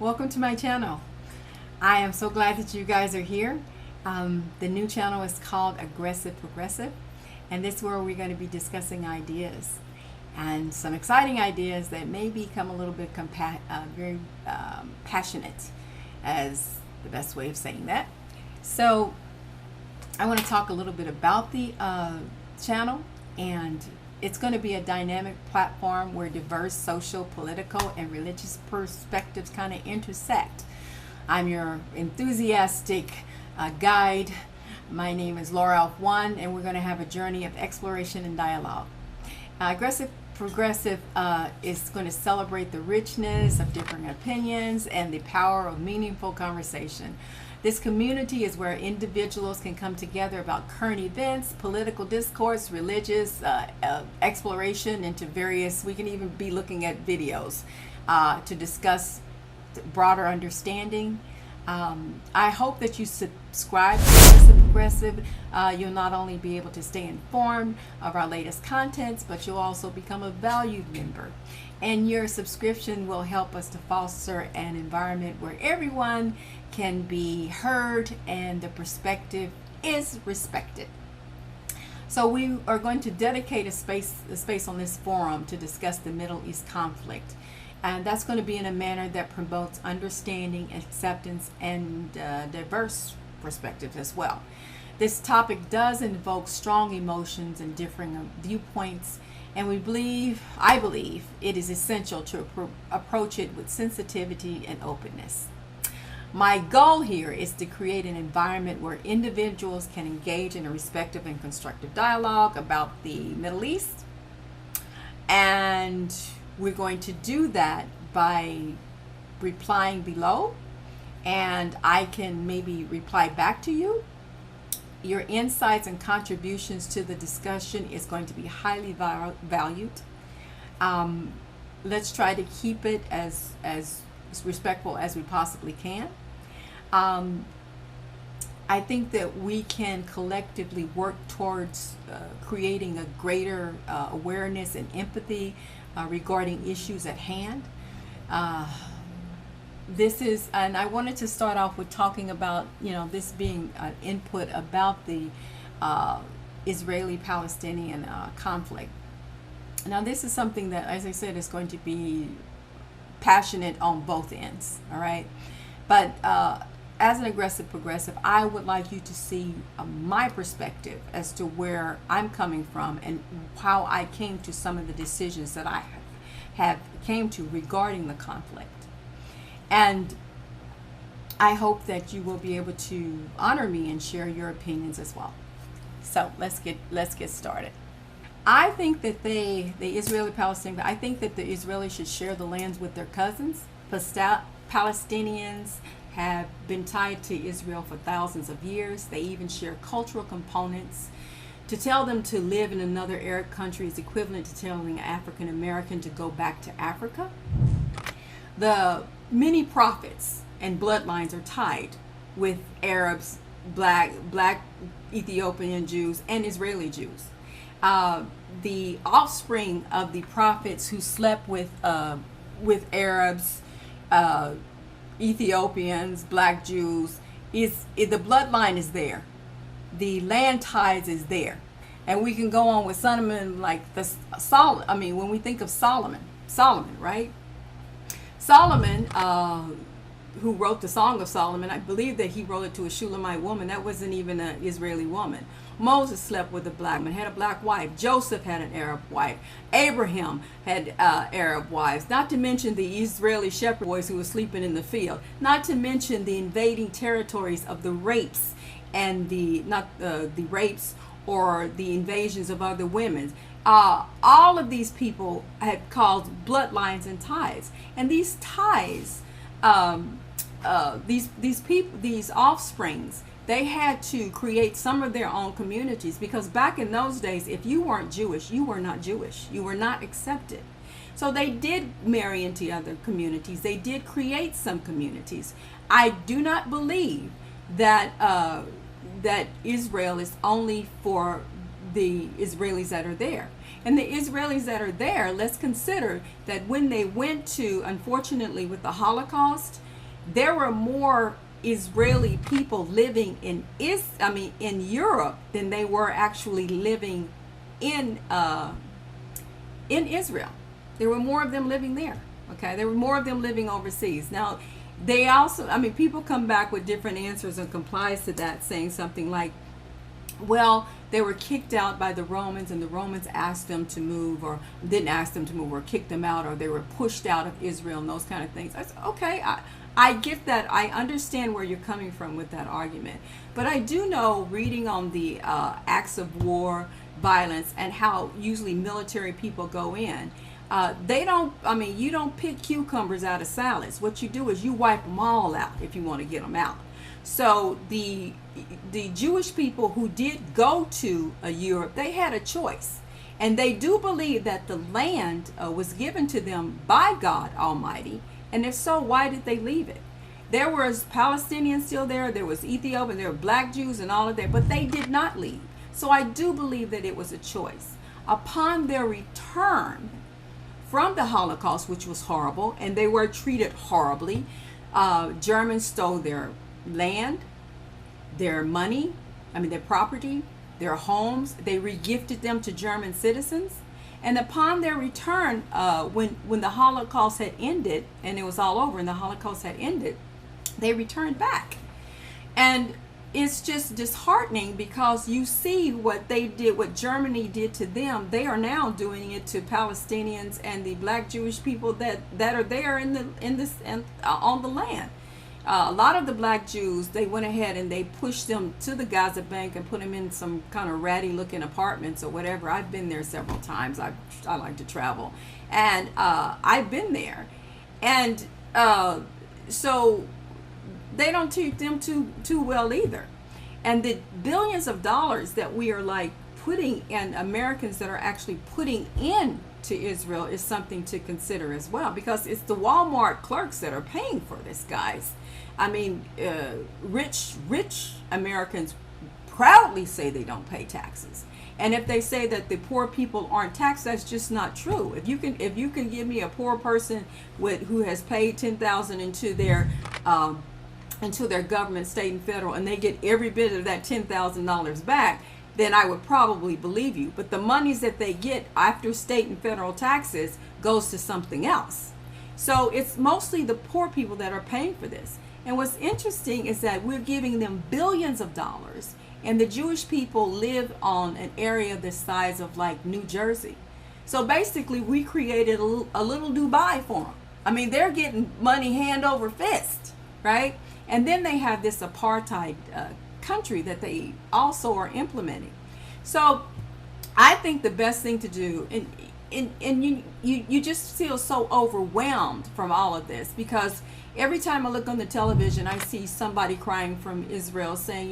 Welcome to my channel. I am so glad that you guys are here. The new channel is called Aggressive Progressive, and this is where we're going to be discussing ideas and some exciting ideas that may become a little bit very passionate, as the best way of saying that. So I want to talk a little bit about the channel, and it's going to be a dynamic platform where diverse social, political, and religious perspectives kind of intersect. I'm your enthusiastic guide. My name is Laura F1, and we're going to have a journey of exploration and dialogue. Aggressive Progressive is going to celebrate the richness of different opinions and the power of meaningful conversation. This community is where individuals can come together about current events, political discourse, religious exploration into various, we can even be looking at videos to discuss broader understanding. I hope that you subscribe to Aggressive Progressive. You'll not only be able to stay informed of our latest contents, but you'll also become a valued member. And your subscription will help us to foster an environment where everyone can be heard and the perspective is respected. So we are going to dedicate a space on this forum to discuss the Middle East conflict. And that's going to be in a manner that promotes understanding, acceptance, and diverse perspectives as well. This topic does invoke strong emotions and differing viewpoints, and I believe it is essential to approach it with sensitivity and openness. My goal here is to create an environment where individuals can engage in a respectful and constructive dialogue about the Middle East, and we're going to do that by replying below, and I can maybe reply back to you. Your insights and contributions to the discussion is going to be highly valued. Let's try to keep it as respectful as we possibly can. I think that we can collectively work towards creating a greater awareness and empathy regarding issues at hand. And I wanted to start off with talking about, this being an input about the Israeli-Palestinian conflict. Now, this is something that, as I said, is going to be passionate on both ends, all right? But as an aggressive progressive, I would like you to see my perspective as to where I'm coming from and how I came to some of the decisions that I have came to regarding the conflict. And I hope that you will be able to honor me and share your opinions as well. So let's get started. I think that the Israeli-Palestinian, I think that the Israelis should share the lands with their cousins. Palestinians have been tied to Israel for thousands of years. They even share cultural components. To tell them to live in another Arab country is equivalent to telling an African American to go back to Africa. The many prophets and bloodlines are tied with Arabs, black Ethiopian Jews, and Israeli Jews. The offspring of the prophets who slept with Arabs, Ethiopians, black Jews, the bloodline is there. The land ties is there. And we can go on with Solomon, when we think of Solomon, right? Solomon, who wrote the Song of Solomon, I believe that he wrote it to a Shulamite woman. That wasn't even an Israeli woman. Moses slept with a black man, had a black wife. Joseph had an Arab wife. Abraham had Arab wives. Not to mention the Israeli shepherd boys who were sleeping in the field. Not to mention the invading territories of the rapes and the rapes or the invasions of other women. All of these people had caused bloodlines and ties, and these ties, these offsprings, they had to create some of their own communities, because back in those days, if you weren't Jewish, you were not Jewish. You were not accepted. So they did marry into other communities. They did create some communities. I do not believe that that Israel is only for the Israelis that are there. And the Israelis that are there, let's consider that when they went to, unfortunately with the Holocaust, there were more Israeli people living in Europe than they were actually living in Israel. There were more of them living there. Okay, there were more of them living overseas. Now, they also, people come back with different answers and complies to that, saying something like, well, they were kicked out by the Romans, and the Romans asked them to move, or didn't ask them to move, or kicked them out, or they were pushed out of Israel, and those kind of things. I said, okay, I get that. I understand where you're coming from with that argument. But I do know, reading on the acts of war, violence, and how usually military people go in, you don't pick cucumbers out of salads. What you do is you wipe them all out if you want to get them out. So the Jewish people who did go to Europe, they had a choice. And they do believe that the land was given to them by God Almighty. And if so, why did they leave it? There was Palestinians still there was Ethiopian, there were black Jews and all of that, but they did not leave. So I do believe that it was a choice. Upon their return from the Holocaust, which was horrible, and they were treated horribly, Germans stole their land, their money, their property, their homes. They regifted them to German citizens. And upon their return, when the Holocaust had ended, and it was all over and the Holocaust had ended, they returned back. And it's just disheartening, because you see what they did, what Germany did to them. They are now doing it to Palestinians and the black Jewish people that are there on the land. A lot of the black Jews, they went ahead and they pushed them to the Gaza Bank and put them in some kind of ratty looking apartments or whatever. I've been there several times. I like to travel, and I've been there, and so they don't treat them too well either. And the billions of dollars that we are like putting, and Americans that are actually putting in to Israel, is something to consider as well, because it's the Walmart clerks that are paying for this, guys. Rich Americans proudly say they don't pay taxes. And if they say that the poor people aren't taxed, that's just not true. If you can give me a poor person who has paid $10,000 into their government, state and federal, and they get every bit of that $10,000 back, then I would probably believe you. But the monies that they get after state and federal taxes goes to something else. So it's mostly the poor people that are paying for this. And what's interesting is that we're giving them billions of dollars, and the Jewish people live on an area the size of like New Jersey. So basically we created a little Dubai for them. They're getting money hand over fist, right? And then they have this apartheid country that they also are implementing. So I think the best thing to do, and you just feel so overwhelmed from all of this, because every time I look on the television, I see somebody crying from Israel saying,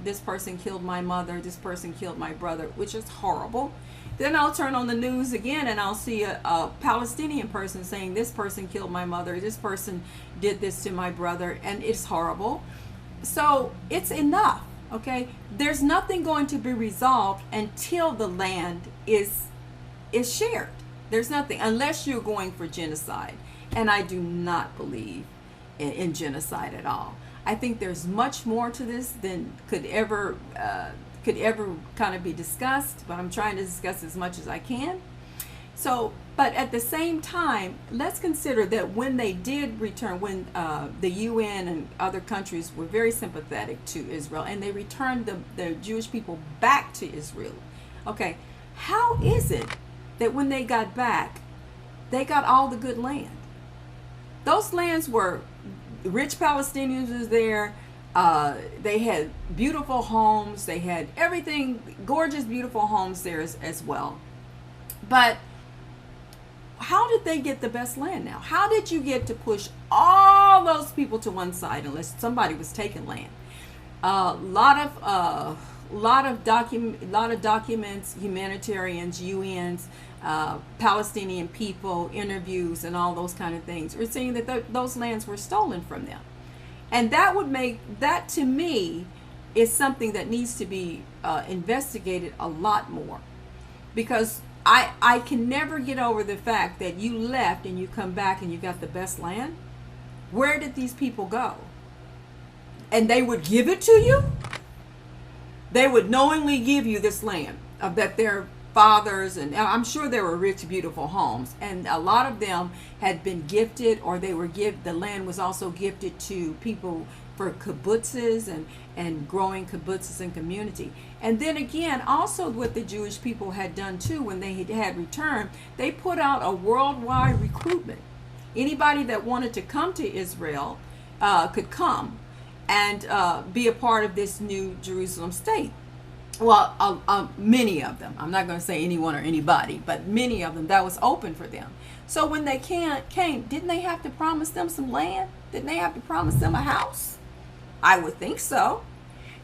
this person killed my mother, this person killed my brother, which is horrible. Then I'll turn on the news again and I'll see a Palestinian person saying, this person killed my mother, this person did this to my brother, and it's horrible. So it's enough, okay? There's nothing going to be resolved until the land is shared. There's nothing, unless you're going for genocide. And I do not believe in genocide at all. I think there's much more to this than could ever kind of be discussed, but I'm trying to discuss as much as I can. So, but at the same time, let's consider that when they did return, when the UN and other countries were very sympathetic to Israel, and they returned the Jewish people back to Israel. Okay, how is it that when they got back, they got all the good land? Those lands were, rich Palestinians was there. They had beautiful homes. They had everything, gorgeous, beautiful homes there as well. But how did they get the best land now? How did you get to push all those people to one side unless somebody was taking land? Lot of documents, humanitarians, UNs, Palestinian people, interviews, and all those kind of things. We're saying that those lands were stolen from them. And that to me is something that needs to be investigated a lot more, because I can never get over the fact that you left and you come back and you got the best land. where did these people go? And they would give it to you? They would knowingly give you this land that their fathers, and I'm sure there were rich, beautiful homes, and a lot of them had been gifted, or they were the land was also gifted to people for kibbutzes and growing kibbutzes and community. And then again, also what the Jewish people had done too, when they had returned, they put out a worldwide recruitment. Anybody that wanted to come to Israel could come and be a part of this new Jerusalem state. Well, many of them. I'm not going to say anyone or anybody, but many of them, that was open for them. So when they came, didn't they have to promise them some land? Didn't they have to promise them a house? I would think so.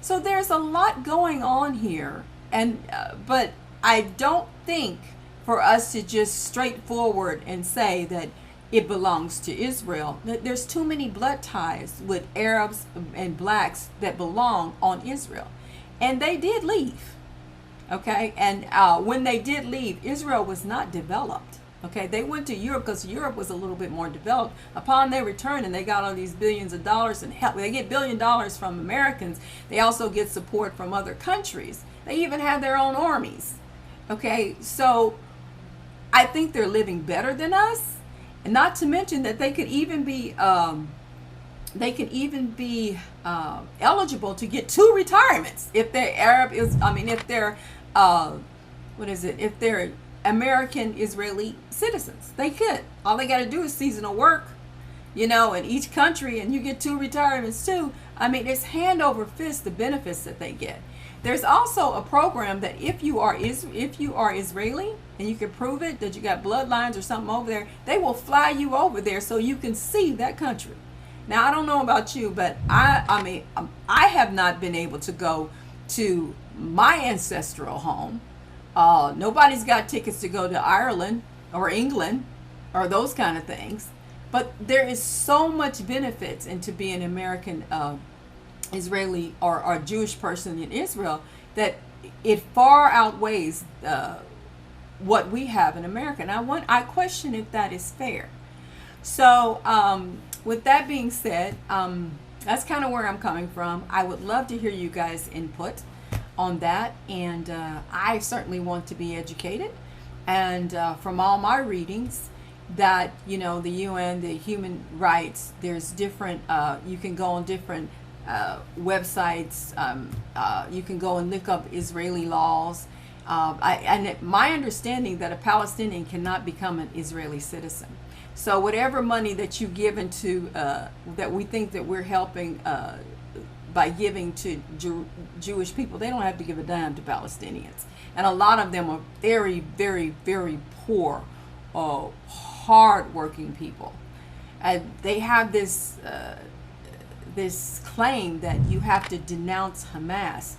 So there's a lot going on here, and but I don't think for us to just straightforward and say that it belongs to Israel. There's too many blood ties with Arabs and blacks that belong on Israel. And they did leave, okay? And when they did leave, Israel was not developed, okay? They went to Europe because Europe was a little bit more developed. Upon their return, and they got all these billions of dollars and help. They get $1 billion from Americans. They also get support from other countries. They even have their own armies, okay? So I think they're living better than us. And not to mention that they could even be eligible to get 2 retirements if they're Arab if they're if they're American Israeli citizens. They could. All they got to do is seasonal work, in each country, and you get 2 retirements too. It's hand over fist the benefits that they get. There's also a program that if you are Israeli and you can prove it that you got bloodlines or something over there, they will fly you over there so you can see that country. Now, I don't know about you, but I have not been able to go to my ancestral home. Nobody's got tickets to go to Ireland or England or those kind of things. But there is so much benefits into being an American Israeli or Jewish person in Israel that it far outweighs what we have in America. And I question if that is fair. So with that being said, that's kind of where I'm coming from. I would love to hear you guys' input on that, and I certainly want to be educated. And from all my readings, that the UN, the human rights, there's different. You can go on different websites. You can go and look up Israeli laws. And my understanding that a Palestinian cannot become an Israeli citizen. So whatever money that you give into, that we think that we're helping by giving to Jewish people, they don't have to give a dime to Palestinians. And a lot of them are very, very, very poor, hard-working people. And they have this claim that you have to denounce Hamas.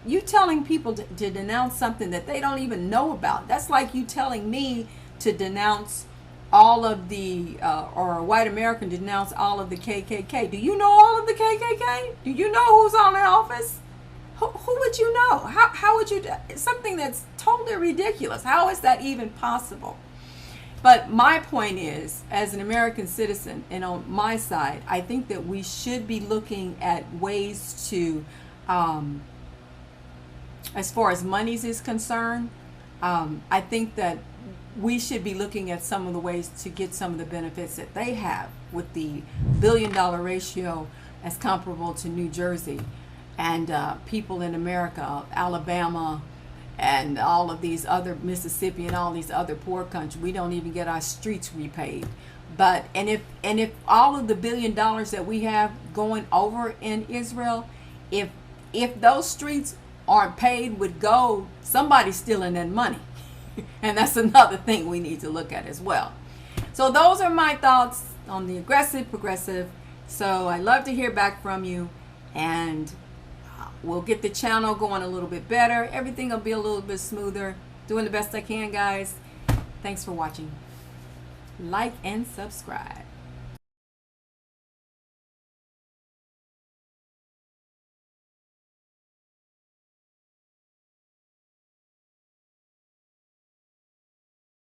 You telling people to denounce something that they don't even know about. That's like you telling me to denounce all of the, or a white American to denounce all of the KKK. Do you know all of the KKK? Do you know who's on the office? Who would you know? How would you, something that's totally ridiculous. How is that even possible? But my point is, as an American citizen, and on my side, I think that we should be looking at ways to, as far as monies is concerned, I think that we should be looking at some of the ways to get some of the benefits that they have with the $1 billion ratio as comparable to New Jersey and people in America, Alabama, and all of these other, Mississippi and all these other poor countries. We don't even get our streets repaved. But and if all of the $1 billion that we have going over in Israel, if those streets aren't paved with gold, somebody's stealing that money. And that's another thing we need to look at as well. So those are my thoughts on the aggressive progressive. So I love to hear back from you, and we'll get the channel going a little bit better. Everything will be a little bit smoother. Doing the best I can, guys. Thanks for watching. Like and subscribe.